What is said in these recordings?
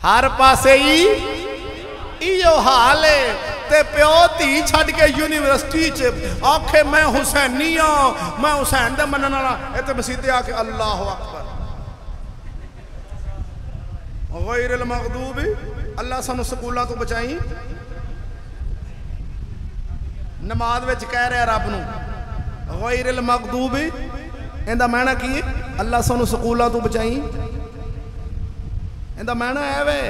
हर पासे ही इो हाल है। ते प्यो धी छड़ के यूनिवर्सिटी च आखे मैं हुसैनी हाँ, मैं हुसैन दे मनन वाला, इत्थे मसीते आके अल्लाह अकबर गैरिल मगदूबी। अल्लाह सानू स्कूलों तो बचाई। नमाज विच कह रहा रब नू गैरिल मगदूबी, इहदा मायना की है? अल्लाह सानू स्कूलों तो बचाई। इहदा मायना है वे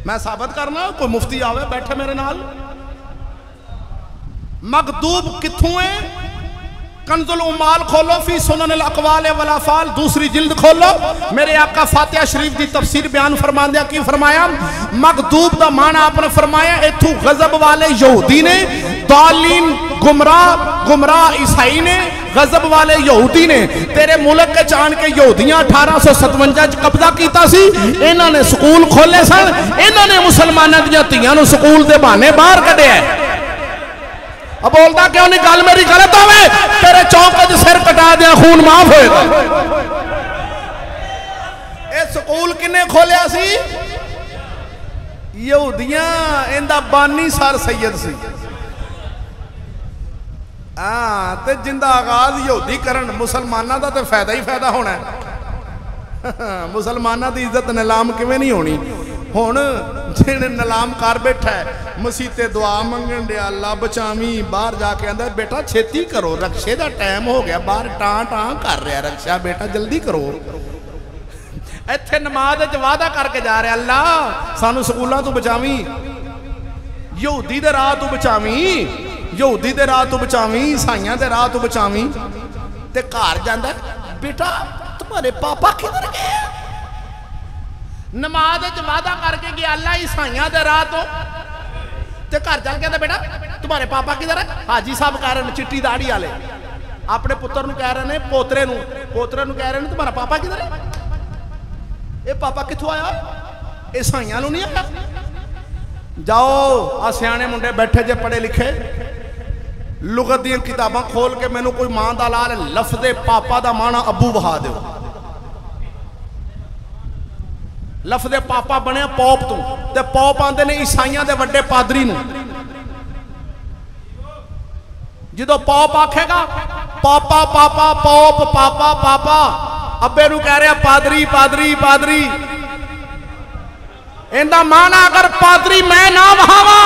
मैं साबित करना, कोई मुफ्ती आवे बैठे मेरे नाल। मगदूब कित्थों है? कंजुल उमाल खोलो फी सुनन अल अक़वाल वल अफ़आल, दूसरी जिल्द खोलो। मेरे आका फातिहा शरीफ की तफसीर बयान फरमांदे की फरमाया, मगदूब का माना आपने फरमाया इथू गजब वाले यहूदी ने, दालीन गुमराह ईसाई ने, गजब वाले यहूदी ने तेरे मुल्क के चाण के यहूदियां 1857 कब्जा किया सी। इन्हां ने स्कूल खोले सन, इन्हां ने मुसलमानों दी धीआं नूं स्कूल दे बहाने बाहर कढिया। अब बोलता क्यों नहीं? गल मेरी गलत होवे तेरे चौक च सिर कटा दिया, खून माफ होएगा। ये स्कूल किन्ने खोलिया सी? यहूदियां। इनदा बानी सर सैयद सी। ते जिंदा आगाज यहूदी करन, मुसलमाना का तो फायदा ही फायदा होना है। मुसलमाना की इज्जत नीलाम किवें नहीं होनी? हुण जिहने नीलाम कर बैठा है, मसीते दुआ मंगन दिया, अल्लाह बचावी, बाहर जाके आंदा बेटा छेती करो, रक्शे का टाइम हो गया, बाहर टां टां कर रहा रक्शा, बेटा जल्दी करो। इत्थे नमाज च वादा करके जा रहा, अल्लाह सानू स्कूलों तो बचावी, यहूदी दे राह तो बचावी, यहूदी दे राह तो बचावी, ईसाइयां दे राह तो बचावी। ते घर जांदा, बेटा तुम्हारे पापा किधर गए? नमाज च वादा करके गया अल्लाह ईसाइयां दे राह तो, ते घर चल के बेटा तुम्हारे पापा किधर है? हाजी साहब कह रहे हैं, चिट्टी दाढ़ी वाले अपने पुत्र नूं कह रहे हैं, पोतरे नूं कह रहे हैं तुम्हारा पापा किधर है? ये पापा कित्थों आया? ईसाइयां नूं नहीं आया। जाओ आ सियाने मुंडे बैठे जे पढ़े लिखे, लुगत दी किताबां खोल के मैनू कोई मां दा लाल लफ्ज़े पापा दा माना अबू बहा दो। लफ्ज़े पापा बने पौप तो, ते पौप आंदे ने ईसाइयां दे वड्डे पादरी नूं। जो पौप आखेगा पापा पापा, पौप पापा पापा, अब्बे नूं कह रहा पादरी पादरी पादरी। इनका माना अगर पादरी मैं ना वहावा,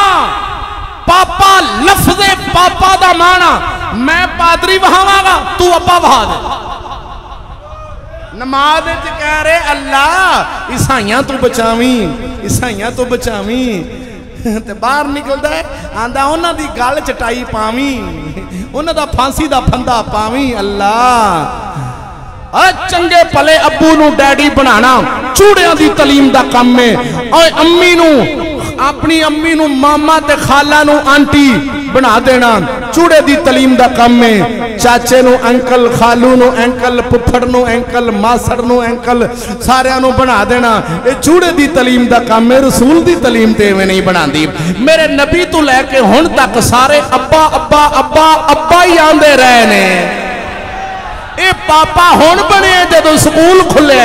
पापा लफ्ज़े पापा दा माना मैं पादरी वहावागा, तू अब्बा वहा दे। नमाज कह रहे अल्लाह ईसाइयां तू बचावी, ईसाइयां तू बचावी। ते बाहर निकलता है आंदा उन्हां दी गल चटाई पावी, उन्हां दा फांसी दा फंदा पावी। अल्लाह चंगे भले अब्बू नू डैडी बनाना चूड़ियां दी तलीम दा काम है, और अम्मी नू अपनी अम्मी नू मामा ते खाला नू आंटी बना देना चूड़े दी तलीम दा काम है। चाचे नू अंकल, खालू नू अंकल, पुफड़ नू अंकल, मासड़ नू अंकल, सारियां नू बना देना। ये चूड़े दी तलीम दा काम है, रसूल दी तलीम ते इवें नहीं बनांदी। मेरे नबी तो लैके हुण तक सारे अब्बा अब्बा अब्बा अब्बा ही आंदे रहे ने। ये पापा हुण बने जदों स्कूल खुले।